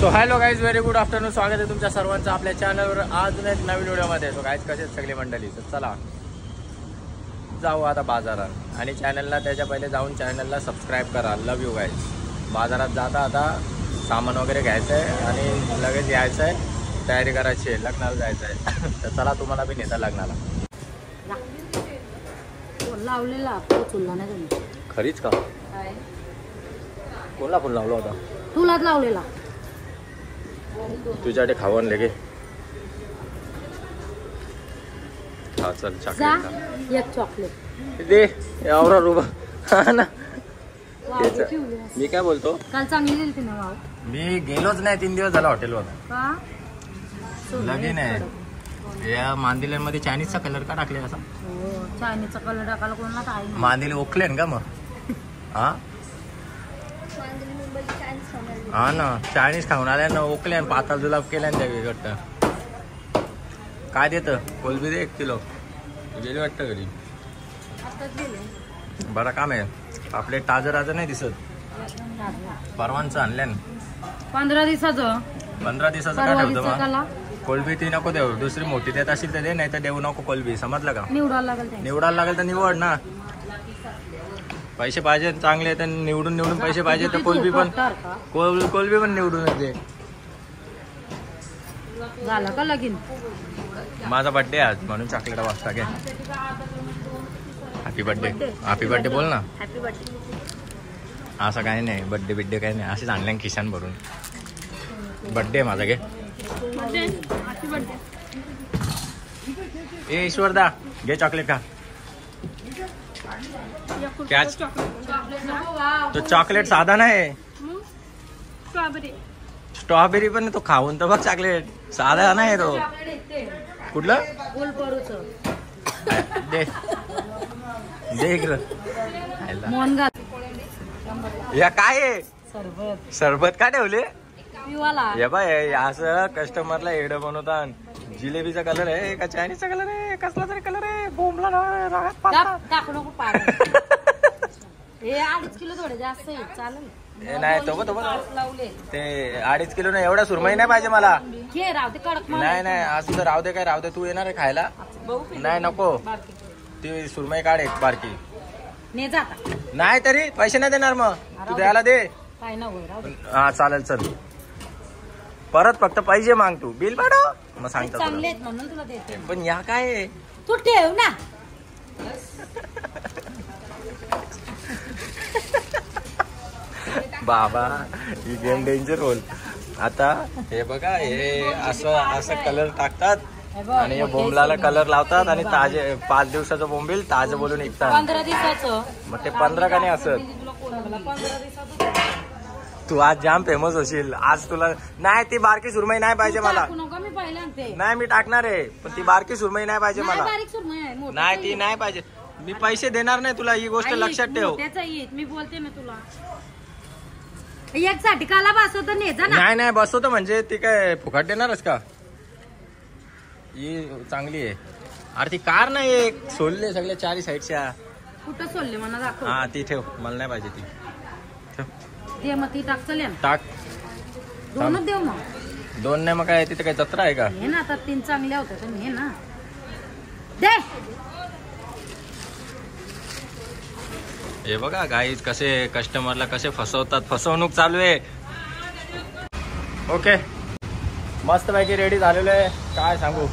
So hello guys, very good afternoon. स्वागत आहे तुमच्या सर्वांचं आपल्या चॅनलवर अजून एक नवीन व्हिडिओमध्ये. सो गाईज, कसे सगळी मंडळी, तर चला जाऊ आता बाजारात. आणि चॅनलला त्याच्या पहिले जाऊन चॅनलला सबस्क्राईब करा. लव यू गाईज. बाजारात जाता आता सामान वगैरे घ्यायचं आहे आणि लगेच यायचं आहे, तयारी करायची आहे, लग्नाला जायचं आहे. तर चला तुम्हाला बी नेता लग्नाला. लावलेला चुलला नाही खरीच का? कोणला फुल लावला होता? तुलाच लावलेला. तुझ्याकडे खावण लगे. हा चल, चॉकलेट एक चॉकलेट दे. एवढा रुपा हा ना. मी काय बोलतो, काल चांगली दिली ती ना. मी गेलोच नाही, 3 दिवस झाला हॉटेलवर. लगीन आहे या मांदिलेमध्ये. चायनीजचा कलर का टाकले असा? चायनीजचा कलर टाकायला कोणाला काय? मांदिले ओखले का मग? हा हा ना, चायनीज खाऊन आल्या ना, ओकले आणि पाताल जुलाब केल्या ना त्या. काय देतं? कोलबी दे 1 किलो. गेली वाटतं घरी. बरं काम आहे. आपले ताजं नाही दिसत. परवांचं आणल्या ना. 15 दिवसाचं. 15 दिवसाचं काय ठेवतं मग? कोलबी ती नको देऊ, दुसरी मोठी देत असेल तर दे, नाही तर देऊ नको कोलबी. समजलं का? निवडायला लागेल तर निवड ना. पैसे पाहिजे चांगले, तर निवडून पैसे पाहिजे तर कोलबी पण निवडून येते. झालं का लगीन? माझा बर्थडे आज, म्हणून चॉकलेट वाजता घे. हॅपी बर्थडे बोल ना. Happy birthday. असं काही नाही, बर्थडे काही नाही, असेच आणल्या खिशान भरून. बर्थडे माझा घे. ए ईश्वरदा, घे चॉकलेट खा. क्या तो चॉकलेट साधा नाही, स्ट्रॉबेरी पण तो खाऊन तर बघ. चॉकलेट साधा नाही तो. कुठलं? दे इकडं. या काय आहे? सरबत का ठेवले? हे बाय, असं कस्टमरला एडं बनवतात. जिलेबीचा कलर आहे का चायनीजचा कलर आहे, कसला तरी कलर आहे. बोंबला टाकू नको. 2.5 किलो थोडे जास्त आहे, चालेल. नाही तो ते 2.5 किलो नाही, एवढा सुरमई नाही पाहिजे मला. नाही असं तर राहू दे. काय राहू दे, तू येणार आहे खायला? नाही नको, ती सुरमई काढ एक बारकी. नाही तरी पैसे नाही देणार मग तू, द्यायला दे. हा चालेल, चल. परत फक्त पैसे माग, तू बिल पाठव मग सांगतो. पण या काय तू ठेव ना. बाबा, ही गेम डेंजर होल. आता हे बघा, हे असं कलर टाकतात आणि हे बोंबलाला कलर लावतात आणि ताजे 5 दिवसाचं बोंबील ताजं बोलून विकतात. 15 दिवसाचं. मग ते 15 का नाही असत? तू आज जाम फेमस होशील आज. तुला नाही, ती बारकी सुरमई नाही पाहिजे मला. नाही मी टाकणार आहे, पण ती बारकी सुरमई नाही पाहिजे मला. नाही, ती नाही पाहिजे. मी पैसे देणार नाही तुला, ही गोष्ट लक्षात ठेव. मी बोलते ना तुला. एक साठी बसवतो नाही बसवतो म्हणजे ती काय फुकट देणारच का? ही चांगली आहे. अरे ती कार नाही, एक सोडले सगळ्या 4 साईडच्या. कुठं सोडले मला दाखव. हा ती ठेव, मला नाही पाहिजे ती. दे मग ती टाक. चल टाक. 2च देऊ मग. 2 नाही मग काय, तिथे काय जत्रा आहे का? हे ना आता 3 चांगल्या होत्या तर हे ना दे. हे बघा गाईज, कसे कस्टमरला कसे फसवतात. फसवणूक चालू आहे. ओके, मस्त पैकी रेडी झालेलो आहे, काय सांगू.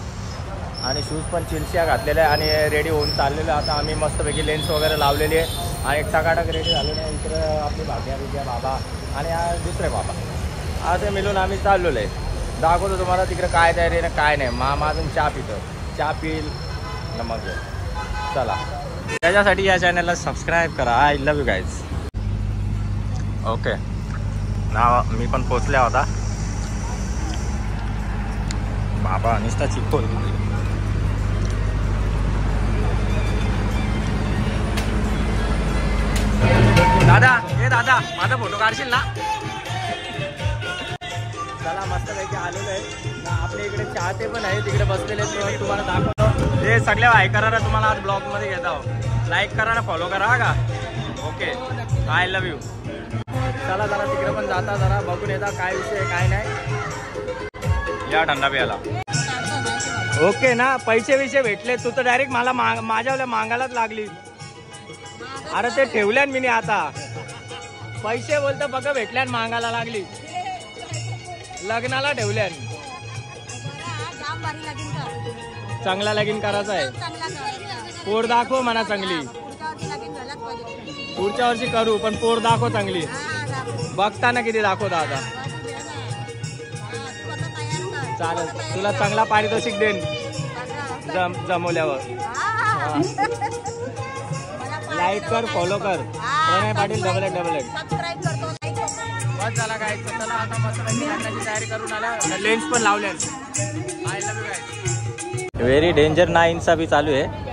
आणि शूज पण चिलसिया घातलेले आहे आणि रेडी होऊन चाललेलं आहे. आता आम्ही मस्तपैकी लेन्स वगैरे लावलेली आहे आणि एक टकाटक रेडी झालेलं आहे. इकडं आपली भाग्या बाबा आणि दुसरे बाबा असं मिळून आम्ही चाललेलो आहे. दाखवतो तुम्हाला तिकडे काय तयारी ना काय नाही. मामा अजून चहा पितो, चहा पिल ना मग चला. त्याच्यासाठी या चॅनलला सबस्क्राईब करा. I love you guys. Okay, मी पण पोचल्या होता. बाबा नुसता चिपकोल. दादा माझा फोटो काढशील ना? चला, मस्त पैकी आलेलो आहे ना. आपल्या इकडे चाहते पण आहे, तिकडे बसलेले तुम्हाला दाखवतो. हे सगळ्या हाय करा ना, तुम्हाला आज ब्लॉग मध्ये घेत आहो. लाईक करा ना, फॉलो करा का? Okay, I love you. चला जरा तिकडे पण जाता, जरा बघून येता काय विषय आहे काय नाही. या थंडा प्यायला. ओके ना, पैसे विषय भेटले. तू तर डायरेक्ट मला माझ्यावाल्या मागायलाच लागली. अरे ते ठेवल्यान मी आता पैसे बोलतो बघ, भेटल्यान मागायला लागली. लग्नाला ठेवल्यान. चांगला लगीन करायचा आहे. पोर दाखव म्हणा चांगली. पुढच्या वर्षी करू, पण पोर दाखव चांगली. बघताना किती दाखवता आता. चालेल, तुला चांगला पारितोषिक देईन जमवल्यावर. लाईक कर, फॉलो कर. प्रणय पाटील $888. बस झाला काय. चला आता मस्त लग्नाची तयारी करून आला. लेन्स पण लावल्या. I love you guys. Very danger नाईनचा बी चालू आहे.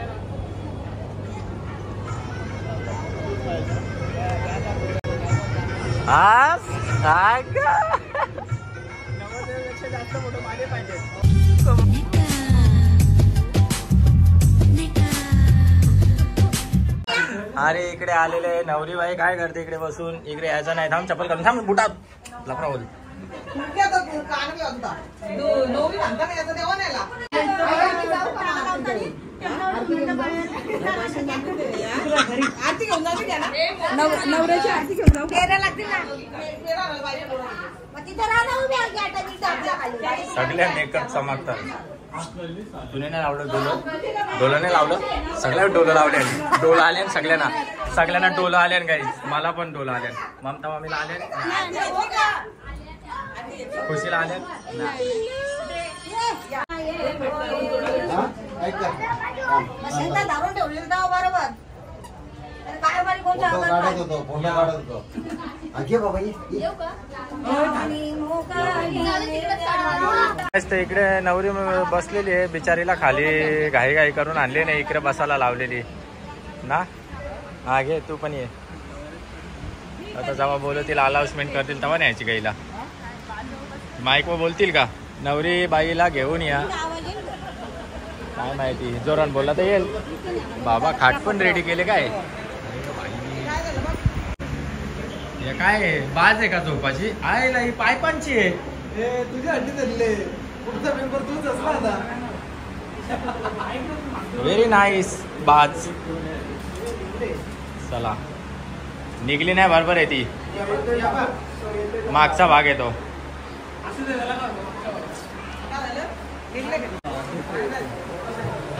हा सांग. 90पेक्षा जास्त फोटो माझे पाहिजे. अरे इकडे आलेले नवरी बाई काय करते इकडे बसून. इकडे यायचं नाही. थांब, चप्पल घालून थांब. बुटात लफडा बोल. नवऱ्याची आरती घेऊन जाऊ. सगळ्या मेकअप चमकतात. तुने नाही लावलं डोलं? डोलं नाही लावलं? सगळ्या डोलं लावले. डोलं आले सगळ्यांना डोलं आले काही. मला पण डोलं आले. ममता मामीला आले, खुशीला आले. इकडे नवरी बसलेली आहे बिचारीला. खाली घाई घाई करून आणली नाही, इकडे बसायला लावलेली ना. हा घे, तू पण ये. आता जेव्हा बोलतील अनाउन्समेंट करतील तेव्हा न्यायची गाईला. माईक वर बोलतील का नवरी बाईला घेऊन या, काय माहिती. जोरान बोलला तर येईल. बाबा खाट पण रेडी केले काय. हे काय बाज आहे का झोपाची. आहे ही पायपांची आहे. तुझ्या हड्डी धरले. पुढचा पेपर तूच असला आता. व्हेरी नाईस बाज. चला निघली नाही बरोबर आहे ती. मागचा भाग येतो.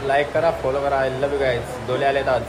लाईक करा, फॉलो करा. I love you guys. डोले आलेत आज.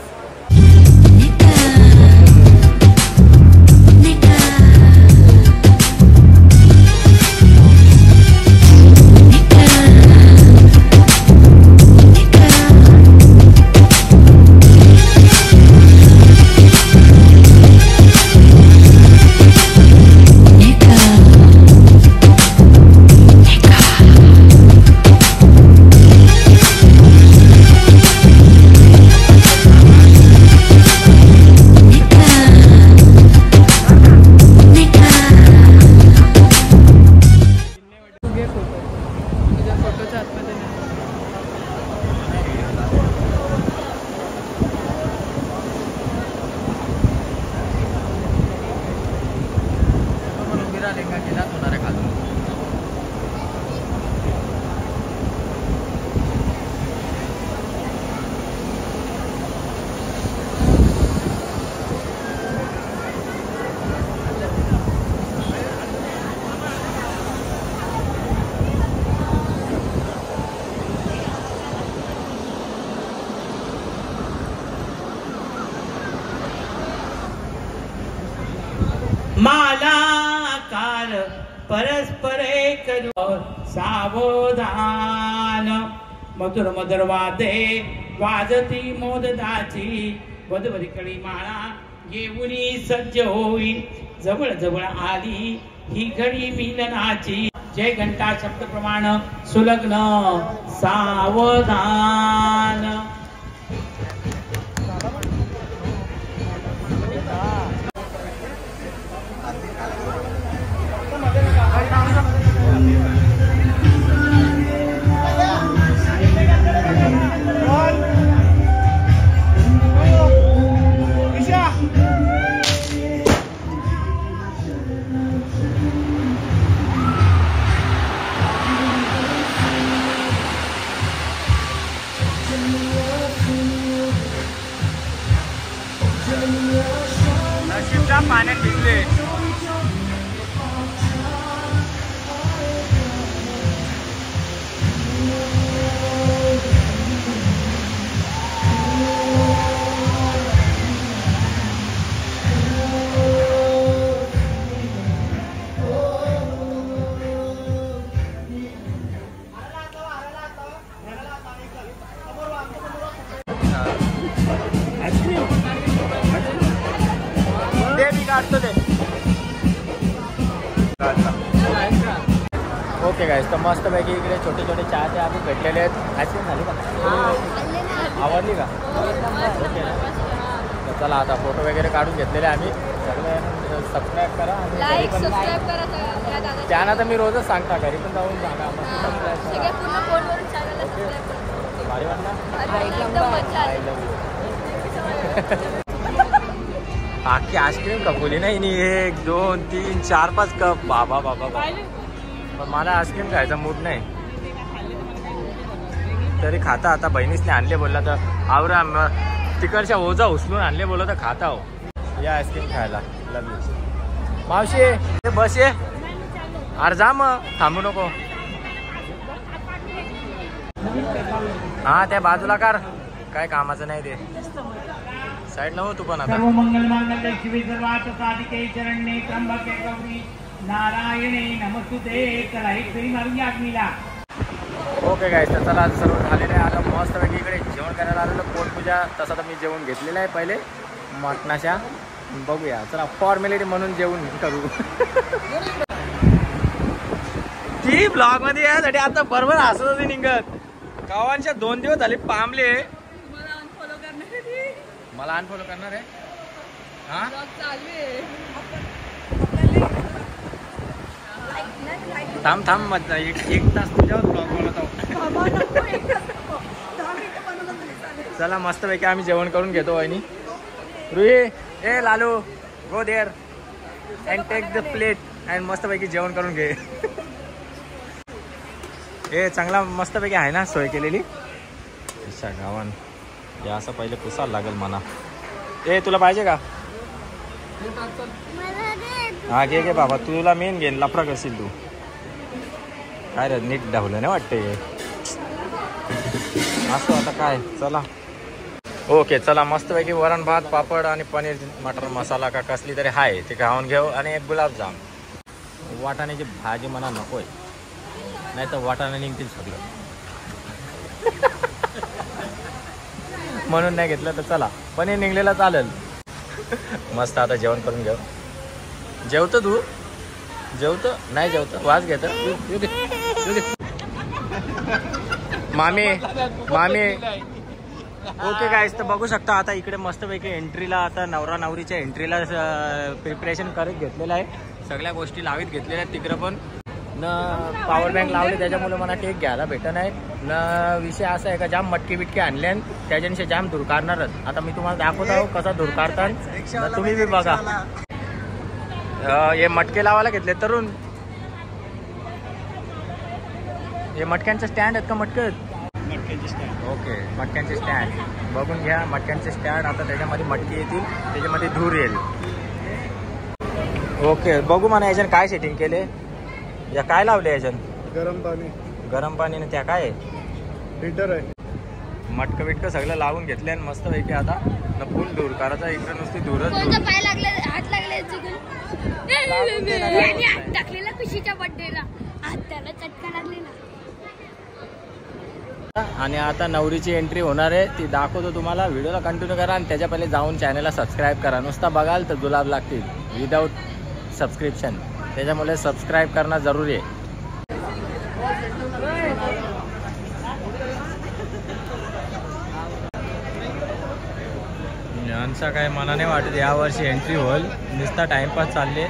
मालाकार परस्परे करू सावधान. मधुर मधुर वादे वाजती मोददाची. वधवरी कळी माळा येऊनी सज्ज होई. जवळ जवळ आली ही घडी मिलनाची. जय घंटा शब्द प्रमाण सुलग्न सावधान. नशीबच्या पाण्यात भिजले. काढतो ते. ओके गाईस, तर मस्तपैकी इकडे छोटे छोटे चहाचे आम्ही भेटलेले आहेत. आईस्क्रीम झाली का? आवडली का? ओके ना. तर चला आता फोटो वगैरे काढून घेतलेले आम्ही. सगळे सबस्क्राईब करा आणि त्यांना तर मी रोजच सांगता, घरी पण जाऊन सांगा. भारी वाटला. आखी आईस्क्रीम कपवली नाही. 1 2 3 4 5 कप. बाबा बाबा बाबा. पण मला आईस्क्रीम खायचा मूड नाही, तरी खाता. आता बहिणीसने आणले बोलला तर आवरा तिकडच्या ओझा उचलून आणले बोलला तर खाता हो. या आईस्क्रीम खायला. लव यू मावशी. बस ये. अरे जा मग, थांबू नको. हा त्या बाजूला कार, काय कामाचं नाही ते. साईड हो तू पण आता. सर्व मंगल मांगल्य शिवे सर्वार्थ साधिके शरण्ये त्र्यंबके गौरी नारायणे नमस्तुते. चला एक फेरी मारूया अग्नीला. ओके गाईस, तर चला सर्व झालेलं आहे. आता मस्तपैकी इकडे जेवण करायला आलेलं. पोटपूजा तसं तर मी जेवण घेतलेलं आहे पहिले मटणाच्या. बघूया चला, फॉर्मॅलिटी म्हणून जेवण करू. ती ब्लॉग मध्ये यासाठी आता बरोबर हसत होती निघत. गावांच्या 2 दिवस झाले पामले. मला अनफॉलो करणार आहे. हा थांब थांब, एक तास तुझ्यावर ब्लॉग बनवत आहोत. चला मस्तपैकी आम्ही जेवण करून घेतो. वहिनी रुही, ए Lalu, go there and take the plate and मस्तपैकी जेवण करून घे. ए चांगला मस्तपैकी आहे ना सोय केलेली. अच्छा गावान हे असं पहिले पुसायला लागेल म्हणा. ए तुला पाहिजे का? हा घे घे बाबा, तुला मेन घेईन. लफडा करशील तू. काय रे नीट धावलं नाही वाटतं हे असं. आता काय, चला ओके चला मस्तपैकी वरण भात पापड आणि पनीर मटर मसाला का कसली तरी आहे ते खाऊन घेऊ. आणि एक गुलाबजाम. वाटाण्याची भाजी म्हणा नको आहे, नाही तर वाटाणे निघतील सगळं. म्हणून नाही घेतलं. तर चला पनीर निघलेला चालेल. मस्त आता जेवण करून घेऊ. जेवतो तू? जेवतो नाही जेवतो वाज घेत. मामी मामी. ओके गाईस, तर बघू शकता आता इकडे मस्तपैकी एंट्रीला आता नवरा नवरीच्या एंट्रीला प्रिपरेशन करत घेतलेलं आहे. सगळ्या गोष्टी लावीत घेतलेल्या आहेत. तिकडं पण न पॉवर बँक लावले त्याच्यामुळे मला केक घ्यायला भेटत नाही. न विषय असा आहे का जाम मटकी बिटकी आणल्या त्याच्याशी जाम धूर काढणारच. आता मी तुम्हाला दाखवत आहो कसा धूर काढतात. तुम्ही बी बघा. हे मटके लावायला घेतले तरुण. हे मटक्यांचे स्टँड आहेत का? मटके ओके मटक्यांचे स्टँड बघून घ्या. मटक्यांचे स्टँड आता त्याच्यामध्ये मटकी येतील, त्याच्यामध्ये धूर येईल. ओके बघू म्हणा याच्यानं काय सेटिंग केले. या काय लावले याच्यानं? गरम पाणी त्या काय हीटर आहे. मटकं बिटकं सगळं लावून घेतले आणि मस्त पैकी आता न फुल धूर करायचा. इकडे नुसती धूरच धूर. हात लागले टाकलेला खुशीच्या बर्थडेला हाताला चटका लागलेला. आणि आता नवरीची एंट्री होणार आहे, ती दाखवतो तुम्हाला. व्हिडिओला कंटिन्यू करा आणि त्याच्या पहिले जाऊन चॅनलला सबस्क्राईब करा. नुसता बघाल तर गुलाब लागतील विदाऊट सबस्क्रिप्शन. त्याच्यामुळे सबस्क्राईब करणं जरुरी आहे. यांचा काय मनाने वाटत यावर्षी एंट्री होईल. नुसता टाइमपास चालले.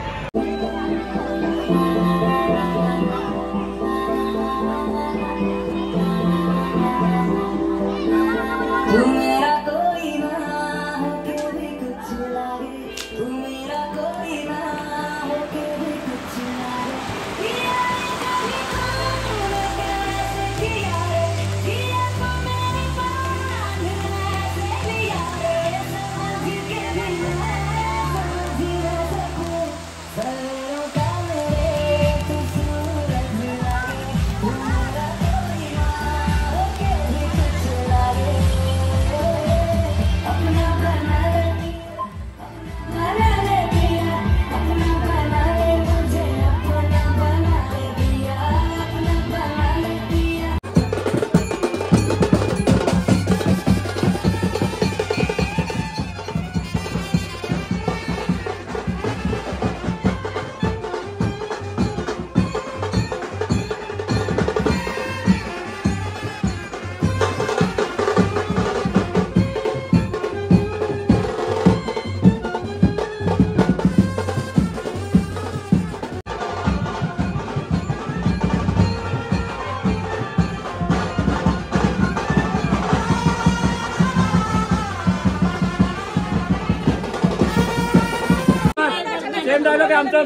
सेम डायलॉग आहे आमचा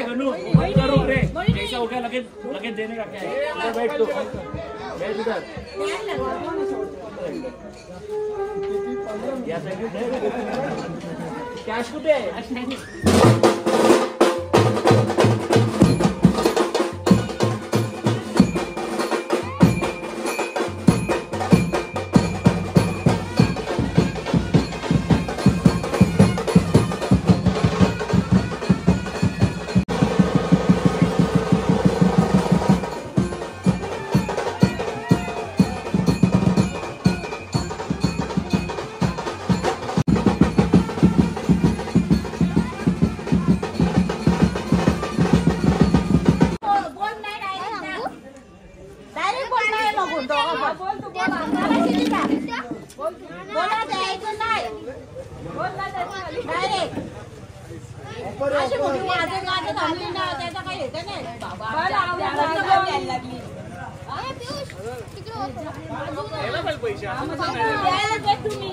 हनु रुक रे कैसा हो गया लगेज देने का क्या है बैठ तू बैठ इधर कॅश कुठे आहे तुम्ही